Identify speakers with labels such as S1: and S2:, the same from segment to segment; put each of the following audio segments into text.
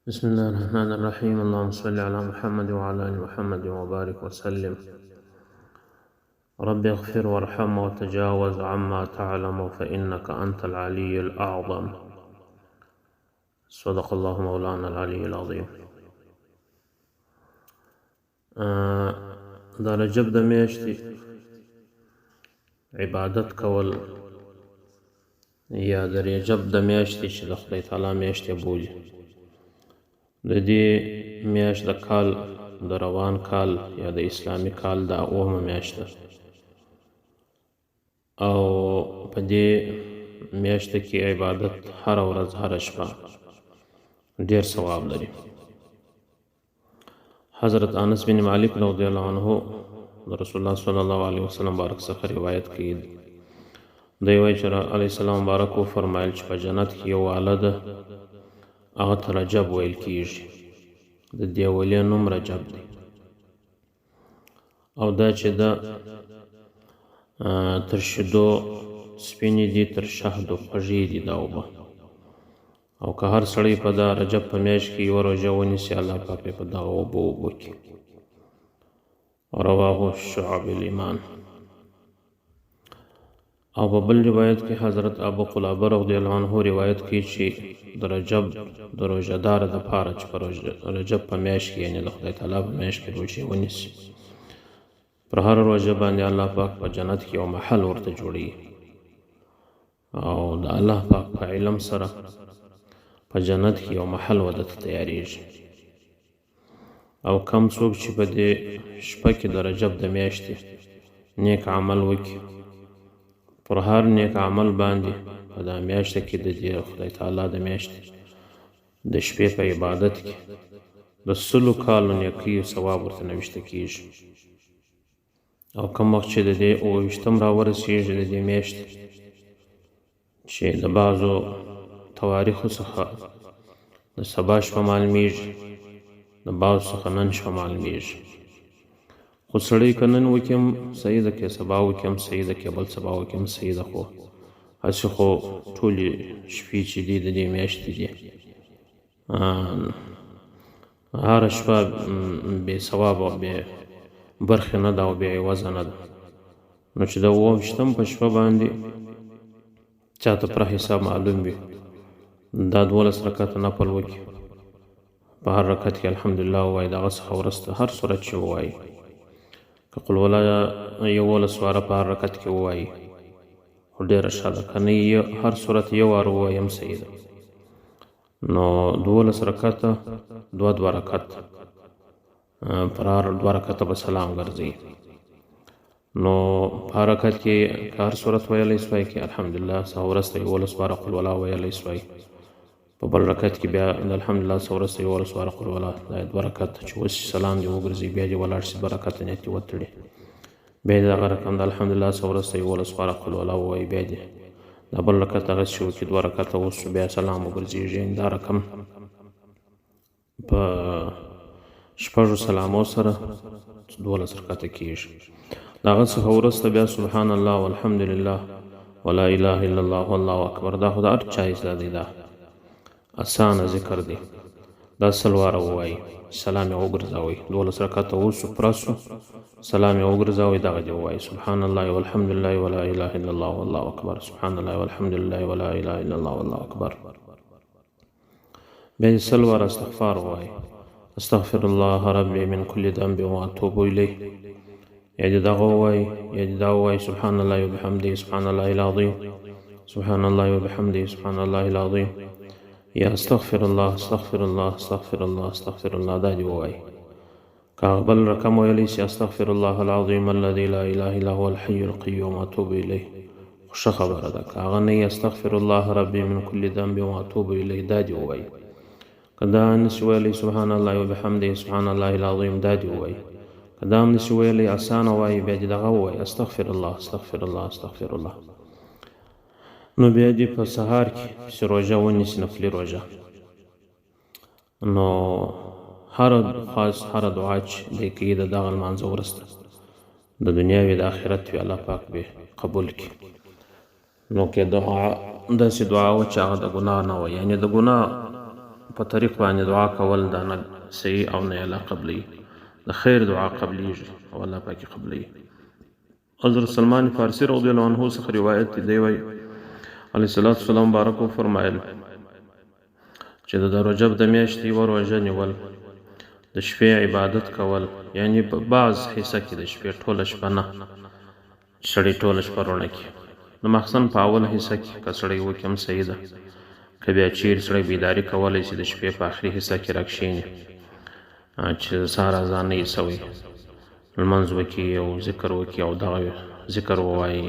S1: بسم الله الرحمن الرحيم. اللهم صل على محمد وعلى آل محمد وبارك وسلم. رب اغفر وارحم وتجاوز عما تعلم فإنك أنت العلي الأعظم. صدق الله مولانا العلي العظيم. دا رجب د میاشتې عبادت کول یا د رجب د میاشتې چې د خدای تعالی میاشتې بولي، د دې میاشت د کال د روان کال یا د اسلامی کال د اومه میاشت ده، او په دې میاشت کې عبادت هر ورځ هر شپه ډیر ثواب لري. حضرت انس بن مالک رضی الله عنه د رسول الله صلی الله علیه وسلم بارک څخه روایت کوي، دی وایي چې علیه السلام بارک فرمایل چې په جنت کې یو واله ده، هغه ته رجب ویل کیږي، د دې ولې نوم رجب دی، او دا چې دا تر شیدو سپینې دي، تر شهدو خوږې دي دا اوبه، او که هر سړی په دا رجب په میاشت کې یوه روژه ونیسي، الله پاک په دغه اوبو کې. رواه شعب الایمان. او په بل روایت کې حضرت ابو قلابه رضی الله عنه روایت کوي چې د رجب د روژهدار دپاره چې په رجب په میاشت کې، یعنې د خدای تعالی په میاشت کې روژې ونیسي، پر هر روژه باندې الله پاک په جنت کې یو محل ورته جوړوي، او د الله پاک په علم سره په جنت کې یو محل ودته تیاریږي. او کم څوک چې په دې شپه کې د رجب د میاشتې نیک عمل وکړي، پر هر نیک عمل باندې په دا میاشته کې د دې خدای تعالی د میاشتې د شپې په عبادت کې د 100 کالو نیکیو ثواب ورته نوشته کیږي. او کوم وخت چې د دې 28 راورسیږي د دې میاشتې، چې د بعضو تواریخو څخه د سبا شپه معلومیږي، د بعضو څخه نن شپه معلومیږي، خو سړی که نن وکړم صحیح ده، که سبا وکړم صحیح ده، که بل سبا وکړم صحیح ده، خو هسې خو ټولې شپې چې دي د دې میاشتې دي، هره شپه بې ثواب او بې برخې نه ده او بې عوضه نه ده. نو چې د 28 په شپه باندې چاته پوره حساب معلوم وي، دا 12 رکعته نفل وکړي، په هر رکعت کې الحمدلله ووایي، دغه څخه وروسته هر صورت چې ووایي، که قل ولا 11 واره په هر رکعت کې ووایي خو ډېره ښه ده، که نه هر صورت یو وار ووایم صحیح ده. نو 12 رکعته 2 رکعت پر هر 2 رکعته به سلام ګرځي. نو په هر رکعت کې که هر صورت ویلی سوای، کې الحمدلله څخه وروسته 11 واره قل ولا ویلی سوای، په بل رکعت کې بیا د الحمدلله څخه وروسته 11 واره قل ولا، دا 2 رکعت چې اوس سلام دې وګرځي، بیا دې ولاړ شي 2 رکعته نیت دې وتړي، بیا دې دغه رقم د الحمدلله څخه وروسته 11 واره قل ولا ووایي، بیا دې د بل رکعت هغه چې وکړي 2 رکعته وسو، بیا سلام وګرځېږي. دا رقم په شپږو سلامو سره 12 رکعته کېږي. د هغه څخه وروسته بیا سبحان الله والحمدلله ولا اله الا الله والله اکبر، دا خو د هر چا زده دی، دا اسانه ذکر دی، دا 100 واره ووایي، سلام یې وګرځوئ، 12 رکعته وسو پوره سو، سلام یې وګرځوئ، دغه دې ووایي سبحان الله والحمدلله ولا اله الا الله والله اکبر، سبحان الله والحمدلله ولا اله الا الله والله اکبر. بیا یې 100 واره استغفار ووایي، استغفر الله ربي من كل ذنب واتوب الیه، یا دې دغه ووایي، یا دې دا ووایي سبحان الله وبحمده سبحان الله العظیم، سبحان الله وبحمده سبحان الله العظیم، یا استغفر الله استغفر الله استغفر الله استغفر الله، دا دې ووایي. که بل رقم ویلی سي استغفر الله العظیم الذي لا اله الا هو الحي القيوم واتوب الیه، ښه خبره ده. که هغه نه استغفر الله ربي من كل ذنب واتوب الیه، دا دې ووایي. که دا نسي ویلی سبحان الله وبحمده سبحان الله العظیم، دا دې ووایي. که دا هم نسي ویلی اسانه وایي، بیا دې دغه ووایي استغفر الله استغفر الله استغفر الله. نو بیا دې په سهار کې چې روژه ونیسي، نفلي روژه، نو هر دعا چې دی کوي د دغه لمانځه وروسته، د دنیا وي د آخرت وي، الله پاک به قبول کړي. نو که دعا داسې دعا وه چې هغه د ګناه نه وه، یعنې د ګناه په طریق باندې دعا کول دا نه صحیح او نه الله قبلی د خیر دعا قبلیږي او الله پاکي قبلی. حضرت سلمان فارسی رضی الله عنه څخه روایت دی وی علیه الصلاۃ والسلام بارک فرمایل چې د رجب د میاشتې روژه نیول د شپې عبادت کول یعنی په بعض حصہ کې د شپې ټوله شپه نه سړی ټوله شپه رونه کې د مخزن په اول حصہ کې که سړی وکړي هم صحیح ده که بیا چیر سړی بیداري کولی چې د شپې په آخري حصہ کې راکښېني چې سهار اذان نه یې سوی لمونځ وکړي او ذکر وکړي او دغه ذکر ووایي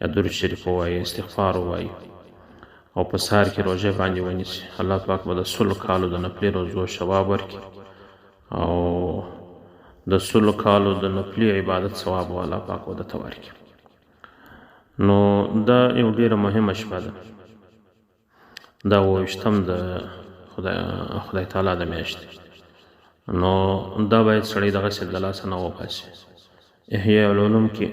S1: یا درود شریف ووایي استغفار ووایي او په سهار کې روژه باندې ونیسي. الله پاک به د 100 کالو د نفلي روژو ثواب ورکړي او د 100 کالو د نفلي عبادت ثواب الله پاک ورته ورکړي. نو دا یو ډیره مهمه شپه ده، دا 28م د خدای تعالی د میاشتې. نو دا باید سړی دغسې د لاسه نه وباسي. احیاء العلوم کې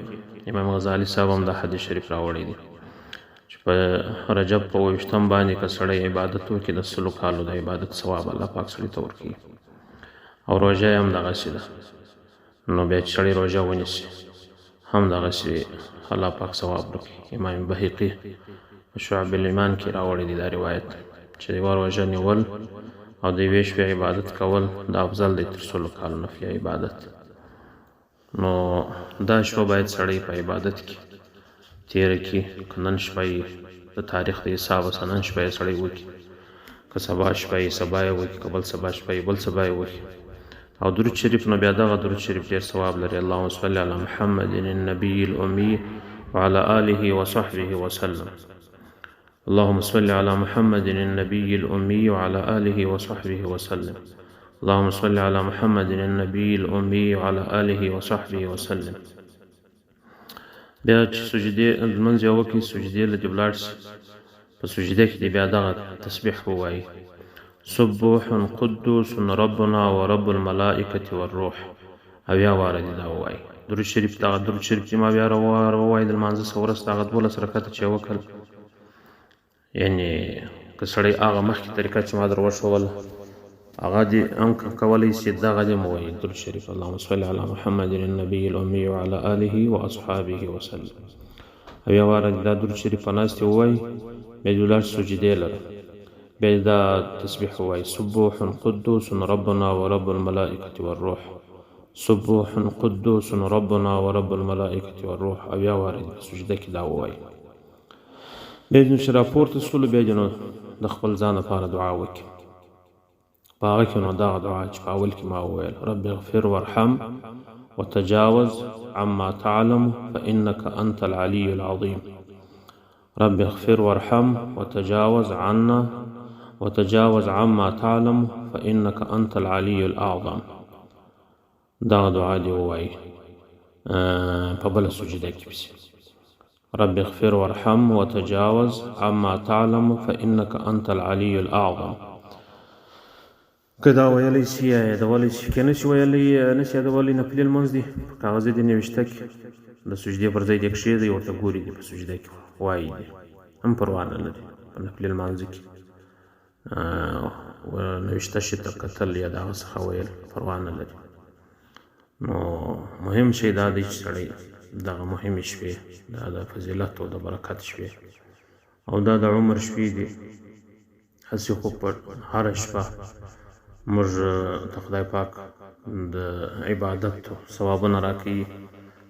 S1: امام غزالی صاحب هم دا حدیث شریف راوړی دی چې په رجب په 28م باندې که سړی عبادت وکړي د 100 کالو د عبادت ثواب الله پاک سړي ته ورکوي. او روژه هم دغسې ده، نو بیا چې سړی روژه ونیسي هم دغسې الله پاک ثواب ورکوي. امام بهقي شعب الایمان کې راوړی دی دا روایت چې یوه روژه نیول او د یوې شپې عبادت کول دا افضل دی تر 100 کالو نفلي عبادت. نو دا شپه باید سړی په عبادت کې تیره کړي. که نن شپه یې د تاریخ د حسابه سه نن شپه یې سړی وکړي، که سبا شپه یې سبا یې وکړي، که بل سبا شپه یې بل سبا یې وکړي. او درود شریف نو بیا دغه درود شریف ډېر ثواب لري. اللهم صل علی محمد النبي الأمي وعلى آله وصحبه وسلم. اللهم صل على محمد النبي الأمي وعلى آله وصحبه وسلم. اللهم صل على محمد النبي الأمي وعلى آله وصحبه وسلم. بیا چې سجدې لمونځ یې وکړي، سجدې له دې ولاړ شي، په سجده کې دې بیا دغه تسبیح ووایي: سبوح قدوس ربنا ورب الملائکة والروح. اویا واره دې دا ووایي. درود شریف دغه درود شریف چې ما بیا ووایي د لمانځه څخه وروسته هغه 12 رکعته چې یې وکړل، یعنی که سړی هغه مخکې طریقه چې ما در وښوله هغه دې هم کولی شي، دغه دې مو وایي درود شریف: اللهم صل على محمد النبي الأمي وعلى آله وأصحابه وسلم. اویا واره دا درود شریف په ناستې ووایي، بیا دې ولاړ سجدې لره، بیا دا تسبیح ووایي: سبوح قدوس ربنا ورب الملائکة والروح. سبوح قدوس ربنا ورب الملائکة والروح. اویا واره په سجده کې دا ووایي. بیا دې چې راپورته سولو بیا دې نو د خپل ځان لپاره دعا وکړي. په هغه کې نو دغه دعا چې په اول کې ما وویل: رب اغفر وارحم وتجاوز عما تعلم فإنك أنت العلي العظيم. رب اغفر وارحم وتجاوز عما تعلم فإنك أنت العلي الأعظم. دغه دعا دې ووایي په بله سجده کې پسې: رب اغفر وارحم وتجاوز عما تعلم فإنك أنت العلي الأعظم. که دا ویلی شي یا یادولی شي، که نشي ویلی نشي یادولی نفلي لمونځ دی په کاغذ دې نوشته کې د سجدې پر ځای دې کښېږدي، ورته ګوري دي په سجده کې وایي دي، هم پروا نه لري. په نفلي لمانځه کې نوشته شي ته کتل یا د هغه څخه ویل پروا نه لري. نو مهم شی دا دی چې سړی دغه مهمې شپې، دا د فضیلت او د برکت شپې او دا د عمر شپې دي. هسې خو په هره شپه موږ ته خدای پاک د عبادت ثوابونه راکوي،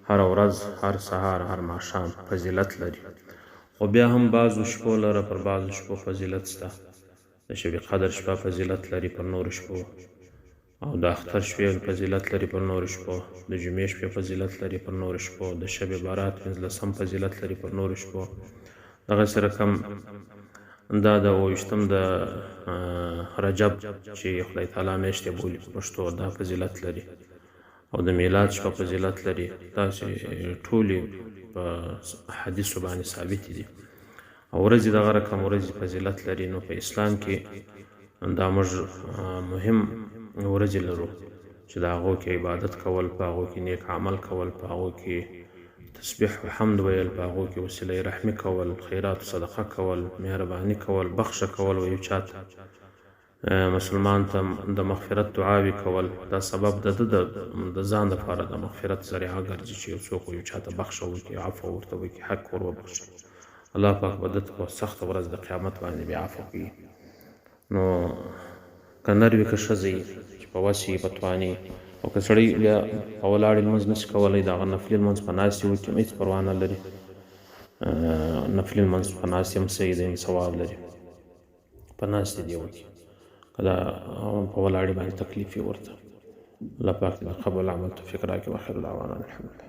S1: هره ورځ، هر سهار، هر ماښام فضیلت لري. خو بیا هم بعضو شپو لره پر بعضو شپو فضیلت شته. د شب قدر شپه فضیلت لري پر نورو شپو، او د اختر شپې فضیلت لري پر نورو شپو، د جمعې شپې فضیلت لري پر نورو شپو، د شب برات 15 فضیلت لري پر نورو شپو. دغسې رقم دا د 28م د رجب چې خدای تعالی میاشتې بولي په پښتو، دا فضیلت لري. او د میلاد شپه فضیلت لري. داسې ټولې په حدیثو باندې ثابتې دي. او ورځې دغه رقم ورځې فضیلت لري. نو په اسلام کې دا موږ مهم ورځې لرو چې د هغو کې عبادت کول، په هغو کې نیک عمل کول، په هغو کې تسبیح و حمد ویل، په هغو کې وسیله رحمي کول، خیرات و صدقه کول، مهرباني کول، بخښه کول و یو چاته مسلمان ته د مغفرت دعاوې کول دا سبب د ځان دپاره د مغفرت ذریعه ګرځي چې یو څوک یو چاته بخښه وکړي عفو ورته وکړي حق ور وبخښي الله پاک به ده ته په سخته ورځ د قیامت باندې بیا عفو کوي نو که نر وي که ښځه چې په وس یې په توانې او که سړی بیا په ولاړې لمونځ نشي کولی د هغه نفلي لمونځ په ناستې وکړي هېڅ پروا نه لري نفلي لمونځ په ناستې هم صحیح دی ثواب لري په ناستې دې وکړي که دا په ولاړې باندې تکلیف یې ورته الله پاک دې د قبول عمل توفیق راکړي واخر دعوانا الحمدلله